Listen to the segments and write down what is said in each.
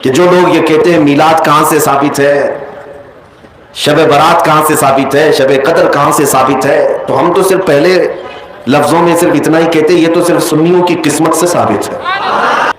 کہ جو لوگ یہ کہتے ہیں میلاد کہاں سے ثابت ہے، شب برات کہاں سے ثابت ہے، شب قدر کہاں سے ثابت ہے، تو ہم تو صرف پہلے لفظوں میں صرف اتنا ہی کہتے ہیں یہ تو صرف سنیوں کی قسمت سے ثابت ہے۔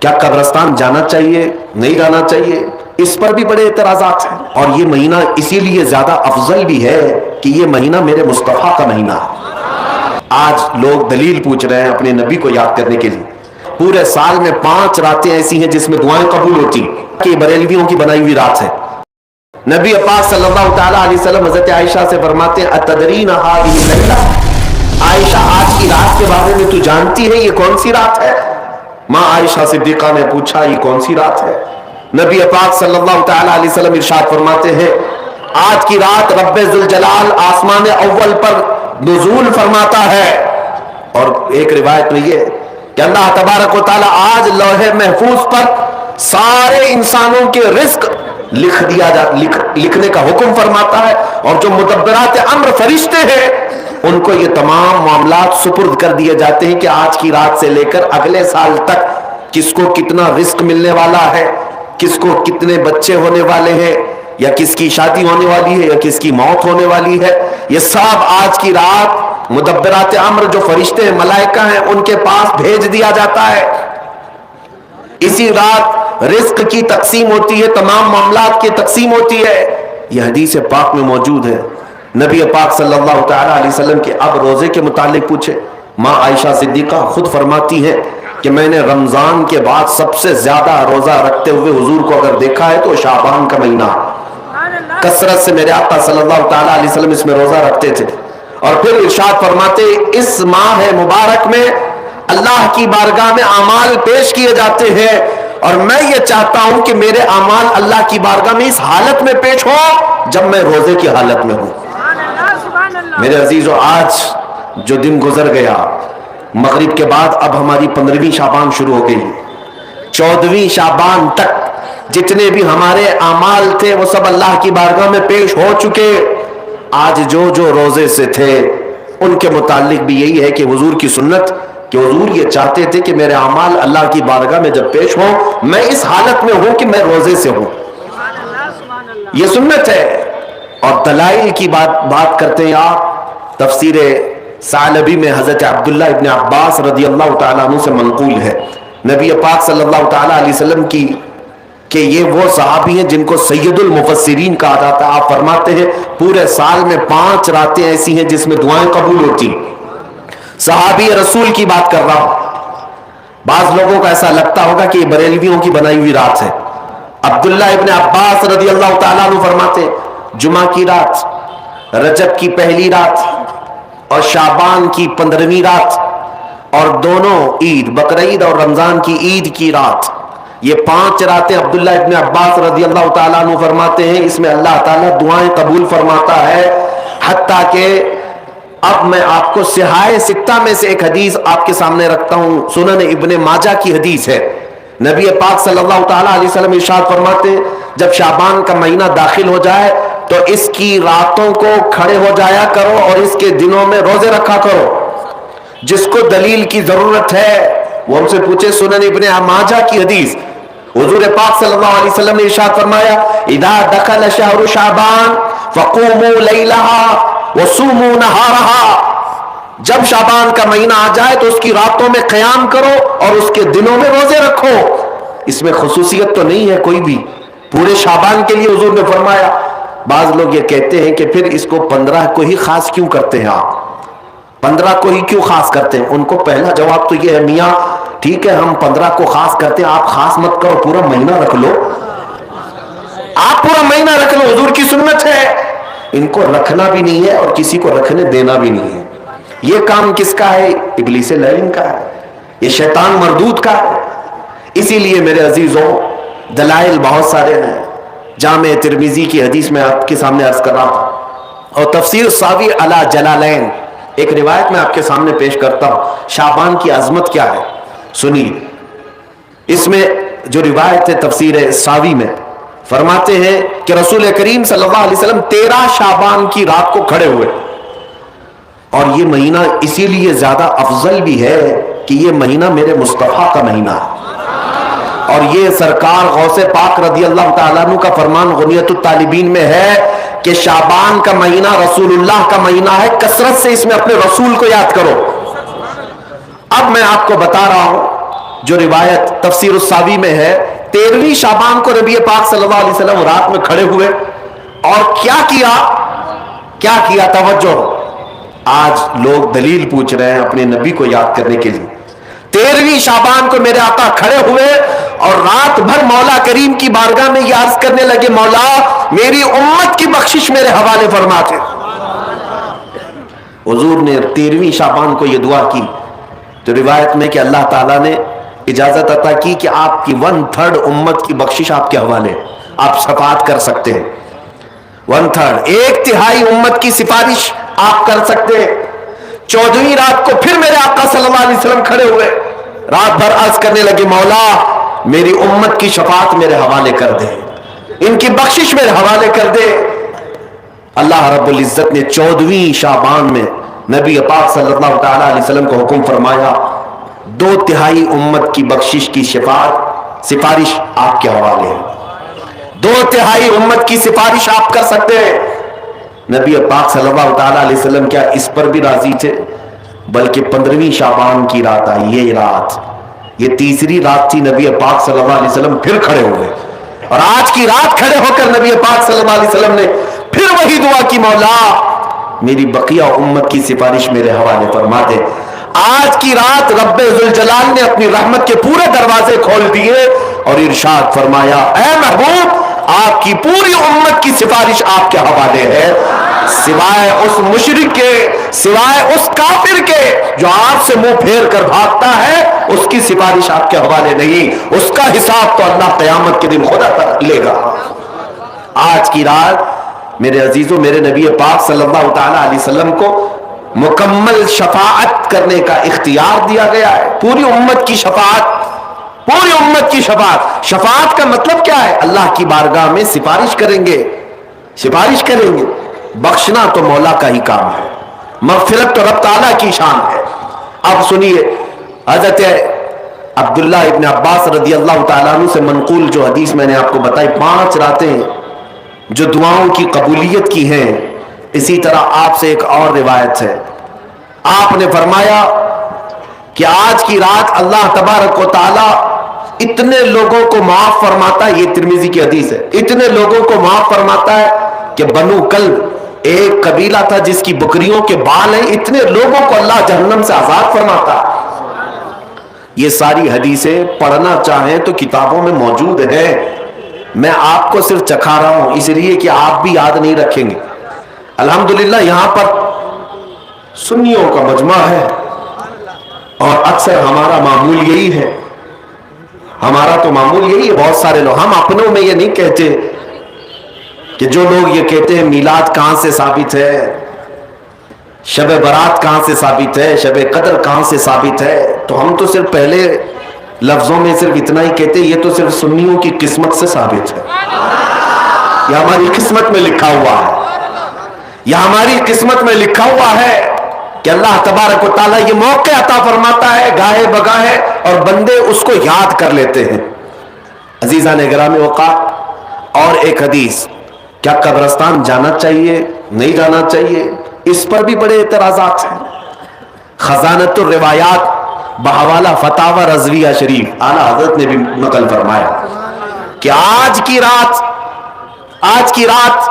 کیا قبرستان جانا چاہیے، نہیں جانا چاہیے، اس پر بھی بڑے اعتراضات ہیں۔ اور یہ مہینہ اسی لیے زیادہ افضل بھی ہے کہ یہ مہینہ میرے مصطفیٰ کا مہینہ ہے۔ آج لوگ دلیل پوچھ رہے ہیں اپنے نبی کو یاد کرنے کے لیے۔ پورے سال میں 5 راتیں ایسی ہیں جس میں دعائیں قبول ہوتی ہیں کہ بریلویوں کی بنائی ہوئی رات ہے۔ نبی پاک صلی اللہ تعالیٰ علیہ وسلم حضرت عائشہ سے فرماتے ہیں اتدرین ہذہ اللیلہ، عائشہ آج کی رات کے بارے میں تو جانتی ہے یہ کون سی رات ہے؟ ماں عائشہ صدیقہ نے پوچھا یہ کون سی رات ہے؟ نبی پاک صلی اللہ تعالیٰ علیہ وسلم ارشاد فرماتے ہیں آج کی رات رب ذوالجلال آسمان اول پر نزول فرماتا ہے۔ اور ایک روایت میں یہ کہ اللہ تبارک و تعالیٰ آج لوح محفوظ پر سارے انسانوں کے رزق لکھنے کا حکم فرماتا ہے، اور جو مدبرات امر فرشتے ہیں ان کو یہ تمام معاملات سپرد کر دیے جاتے ہیں کہ آج کی رات سے لے کر اگلے سال تک کس کو کتنا رزق ملنے والا ہے، کس کو کتنے بچے ہونے والے ہیں، یا کس کی شادی ہونے والی ہے، یا کس کی موت ہونے والی ہے، یہ سب آج کی رات مدبرات امر جو فرشتے ہیں ملائکہ ہیں ان کے پاس بھیج دیا جاتا ہے۔ اسی رات رزق کی تقسیم ہوتی ہے، تمام معاملات کی تقسیم ہوتی ہے۔ یہ حدیث پاک میں موجود ہے۔ نبی پاک صلی اللہ تعالیٰ علیہ وسلم کے اب روزے کے متعلق پوچھے، ماں عائشہ صدیقہ خود فرماتی ہیں کہ میں نے رمضان کے بعد سب سے زیادہ روزہ رکھتے ہوئے حضور کو اگر دیکھا ہے تو شعبان کا مہینہ، کثرت سے میرے آقا صلی اللہ تعالیٰ علیہ وسلم اس میں روزہ رکھتے تھے۔ اور پھر ارشاد فرماتے اس ماہ مبارک میں اللہ کی بارگاہ میں اعمال پیش کیے جاتے ہیں، اور میں یہ چاہتا ہوں کہ میرے اعمال اللہ کی بارگاہ میں اس حالت میں پیش ہو جب میں روزے کی حالت میں ہوں۔ میرے عزیزو، آج جو دن گزر گیا، مغرب کے بعد اب ہماری 15ویں شعبان شروع ہو گئی، 14ویں شعبان تک جتنے بھی ہمارے اعمال تھے وہ سب اللہ کی بارگاہ میں پیش ہو چکے۔ آج جو روزے سے تھے ان کے متعلق بھی یہی ہے کہ حضور کی سنت کہ حضور یہ چاہتے تھے کہ میرے اعمال اللہ کی بارگاہ میں جب پیش ہوں میں اس حالت میں ہوں کہ میں روزے سے ہوں، یہ سنت ہے۔ اور دلائل کی بات کرتے ہیں آپ، تفسیر ثعلبی میں حضرت عبداللہ ابن عباس رضی اللہ تعالیٰ عنہ سے منقول ہے نبی پاک صلی اللہ تعالیٰ علیہ وسلم کی کہ یہ وہ صحابی ہیں جن کو سید المفسرین کہا جاتا ہے۔ آپ فرماتے ہیں پورے سال میں 5 راتیں ایسی ہیں جس میں دعائیں قبول ہوتی ہیں۔ صحابی رسول کی بات کر رہا ہوں، بعض لوگوں کو ایسا لگتا ہوگا کہ یہ بریلویوں کی بنائی ہوئی رات ہے۔ عبداللہ ابن عباس رضی اللہ تعالیٰ عنہ فرماتے جمعہ کی رات، رجب کی پہلی رات اور شعبان کی 15ویں رات، اور دونوں عید بقرعید اور رمضان کی عید کی رات، یہ 5 راتیں عبداللہ ابن عباس رضی اللہ تعالیٰ عنہ فرماتے ہیں اس میں اللہ تعالیٰ دعائیں قبول فرماتا ہے۔ حتیٰ کہ اب میں آپ کو صحائح ستہ میں سے ایک حدیث آپ کے سامنے رکھتا ہوں، سنن ابن ماجہ کی حدیث ہے۔ نبی پاک صلی اللہ تعالیٰ علیہ وسلم ارشاد فرماتے ہیں جب شعبان کا مہینہ داخل ہو جائے تو اس کی راتوں کو کھڑے ہو جایا کرو اور اس کے دنوں میں روزے رکھا کرو۔ جس کو دلیل کی ضرورت ہے وہ ہم سے پوچھے۔ سنن ابن ماجہ کی حدیث، حضور پاک صلی اللہ علیہ وسلم نے ارشاد فرمایا اذا دخل شہر شعبان فقوموا لیلہا وصوموا نہارہا، جب شعبان کا مہینہ آ جائے تو اس کی راتوں میں قیام کرو اور اس کے دنوں میں روزے رکھو۔ اس میں خصوصیت تو نہیں ہے کوئی بھی، پورے شعبان کے لیے حضور نے فرمایا۔ بعض لوگ یہ کہتے ہیں کہ پھر اس کو 15 کو ہی خاص کیوں کرتے ہیں آپ، 15 کو ہی کیوں خاص کرتے ہیں؟ ان کو پہلا جواب تو یہ ہے میاں ٹھیک ہے ہم 15 کو خاص کرتے ہیں، آپ خاص مت کرو، پورا مہینہ رکھ لو، آپ پورا مہینہ رکھ لو، حضور کی سنت ہے۔ ان کو رکھنا بھی نہیں ہے اور کسی کو رکھنے دینا بھی نہیں ہے۔ یہ کام کس کا ہے؟ ابلیس لعین کا ہے، یہ شیطان مردود کا ہے۔ اسی لیے میرے عزیزوں دلائل بہت سارے ہیں۔ جامع ترمذی کی حدیث میں آپ کے سامنے عرض کر رہا تھا، اور تفسیر ساوی علی جلالین ایک روایت میں آپ کے سامنے پیش کرتا ہوں۔ شعبان کی عظمت کیا ہے سنیے، اس میں جو روایت ہے تفسیر ساوی میں فرماتے ہیں کہ رسول کریم صلی اللہ علیہ وسلم 13 شعبان کی رات کو کھڑے ہوئے، اور یہ مہینہ اسی لیے زیادہ افضل بھی ہے کہ یہ مہینہ میرے مصطفیٰ کا مہینہ ہے۔ اور یہ سرکار غوث پاک رضی اللہ تعالیٰ عنہ کا فرمان غنیت الطالبین میں ہے کہ شعبان کا مہینہ رسول اللہ کا مہینہ ہے، کثرت سے اس میں اپنے رسول کو یاد کرو۔ اب میں آپ کو بتا رہا ہوں جو روایت تفسیر الساوی میں ہے، 13ویں شعبان کو نبی پاک صلی اللہ علیہ وسلم رات میں کھڑے ہوئے اور کیا کیا توجہ، آج لوگ دلیل پوچھ رہے ہیں اپنے نبی کو یاد کرنے کے لیے۔ 13ویں شعبان کو میرے آقا کھڑے ہوئے اور رات بھر مولا کریم کی بارگاہ میں یہ عرض کرنے لگے، مولا میری امت کی بخشش میرے حوالے فرما دے۔ حضور نے 13ویں شعبان کو یہ دعا کی تو روایت میں کہ اللہ تعالیٰ نے اجازت عطا کی کہ آپ کی 1/3 امت کی بخشش آپ کے حوالے، آپ شفاعت کر سکتے ہیں۔ 1/3 1/3 امت کی سفارش آپ کر سکتے ہیں۔ 14ویں رات کو پھر میرے آقا صلی اللہ علیہ وسلم کھڑے ہوئے، رات بھر عرض کرنے لگے، مولا میری امت کی شفاعت میرے حوالے کر دے، ان کی بخشش میرے حوالے کر دے۔ اللہ رب العزت نے 14ویں شعبان میں نبی پاک صلی اللہ تعالی علیہ وسلم کو حکم فرمایا، 2/3 امت کی بخشش کی شفاعت سفارش آپ کے حوالے ہے، 2/3 امت کی سفارش آپ کر سکتے ہیں۔ نبی پاک صلی اللہ تعالی علیہ وسلم کیا اس پر بھی راضی تھے، بلکہ 15ویں شعبان کی رات آئی، یہ رات، یہ تیسری رات تھی، نبی پاک صلی اللہ علیہ وسلم پھر کھڑے ہوئے اور آج کی رات کھڑے ہو کر نبی پاک صلی اللہ علیہ وسلم نے پھر وہی دعا کی، مولا میری بقیہ امت کی سفارش میرے حوالے فرما دے۔ آج کی رات رب ذوالجلال نے اپنی رحمت کے پورے دروازے کھول دیے اور ارشاد فرمایا، اے محبوب آپ کی پوری امت کی سفارش آپ کے حوالے ہے، سوائے اس مشرک کے، سوائے اس کافر کے جو آپ سے منہ پھیر کر بھاگتا ہے، اس کی سفارش آپ کے حوالے نہیں، اس کا حساب تو اللہ قیامت کے دن خدا لے گا۔ آج کی رات میرے عزیزوں، میرے نبی پاک صلی اللہ تعالی علیہ وسلم کو مکمل شفاعت کرنے کا اختیار دیا گیا ہے، پوری امت کی شفاعت، پوری امت کی شفاعت۔ شفاعت کا مطلب کیا ہے؟ اللہ کی بارگاہ میں سفارش کریں گے، سفارش کریں گے۔ بخشنا تو مولا کا ہی کام ہے، مغفرت تو رب تعالیٰ کی شان ہے۔ اب سنیے حضرت عبداللہ ابن عباس رضی اللہ تعالیٰ عنہ سے منقول جو حدیث میں نے آپ کو بتائی، 5 راتیں جو دعاؤں کی قبولیت کی ہیں، اسی طرح آپ سے ایک اور روایت ہے، آپ نے فرمایا کہ آج کی رات اللہ تبارک و تعالی اتنے لوگوں کو معاف فرماتا ہے، یہ ترمذی کی حدیث ہے، اتنے لوگوں کو معاف فرماتا ہے کہ بنو کلب ایک قبیلہ تھا جس کی بکریوں کے بال ہیں، اتنے لوگوں کو اللہ جہنم سے آزاد فرماتا ہے۔ یہ ساری حدیثیں پڑھنا چاہیں تو کتابوں میں موجود ہیں، میں آپ کو صرف چکھا رہا ہوں اس لیے کہ آپ بھی یاد نہیں رکھیں گے۔ الحمدللہ یہاں پر سنیوں کا مجمع ہے اور اکثر ہمارا معمول یہی ہے، ہمارا تو معمول یہی ہے، بہت سارے لوگ، ہم اپنوں میں یہ نہیں کہتے کہ جو لوگ یہ کہتے ہیں میلاد کہاں سے ثابت ہے، شب برات کہاں سے ثابت ہے، شب قدر کہاں سے ثابت ہے، تو ہم تو صرف پہلے لفظوں میں صرف اتنا ہی کہتے ہیں، یہ تو صرف سنیوں کی قسمت سے ثابت ہے، یہ ہماری قسمت میں لکھا ہوا ہے، یہ ہماری قسمت میں لکھا ہوا ہے کہ اللہ تبارک و تعالیٰ یہ موقع عطا فرماتا ہے گاہے بگاہے اور بندے اس کو یاد کر لیتے ہیں۔ عزیزان گرامی اوقات، اور ایک حدیث، کیا قبرستان جانا چاہیے نہیں جانا چاہیے، اس پر بھی بڑے اعتراضات ہیں۔ خزانۃ الروایات بحوالہ فتاوی رضویہ شریف اعلیٰ حضرت نے بھی نقل فرمایا کہ آج کی رات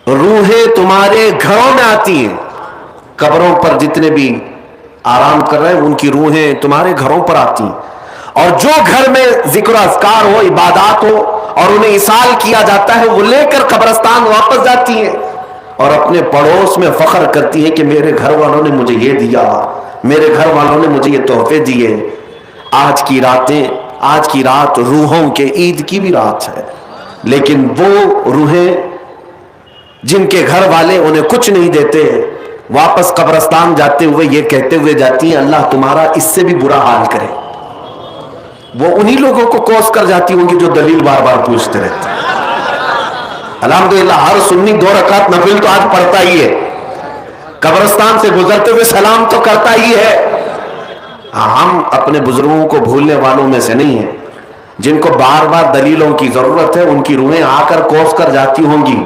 روحیں تمہارے گھروں میں آتی ہیں، قبروں پر جتنے بھی آرام کر رہے ہیں ان کی روحیں تمہارے گھروں پر آتی ہیں، اور جو گھر میں ذکر و اذکار ہو، عبادات ہو اور انہیں اصال کیا جاتا ہے، وہ لے کر قبرستان واپس جاتی ہیں اور اپنے پڑوس میں فخر کرتی ہیں کہ میرے گھر والوں نے مجھے یہ دیا، میرے گھر والوں نے مجھے یہ تحفے دیے۔ آج کی رات روحوں کے عید کی بھی رات ہے، لیکن وہ روحیں جن کے گھر والے انہیں کچھ نہیں دیتے، واپس قبرستان جاتے ہوئے یہ کہتے ہوئے جاتی ہیں اللہ تمہارا اس سے بھی برا حال کرے۔ وہ انہی لوگوں کو کوس کر جاتی ہوں گی جو دلیل بار بار پوچھتے رہتے ہیں۔ الحمدللہ ہر سنی 2 رکعت نفل تو آج پڑھتا ہی ہے، قبرستان سے گزرتے ہوئے سلام تو کرتا ہی ہے۔ ہم اپنے بزرگوں کو بھولنے والوں میں سے نہیں ہیں، جن کو بار بار دلیلوں کی ضرورت ہے ان کی روحیں آ کر کوس کر جاتی ہوں گی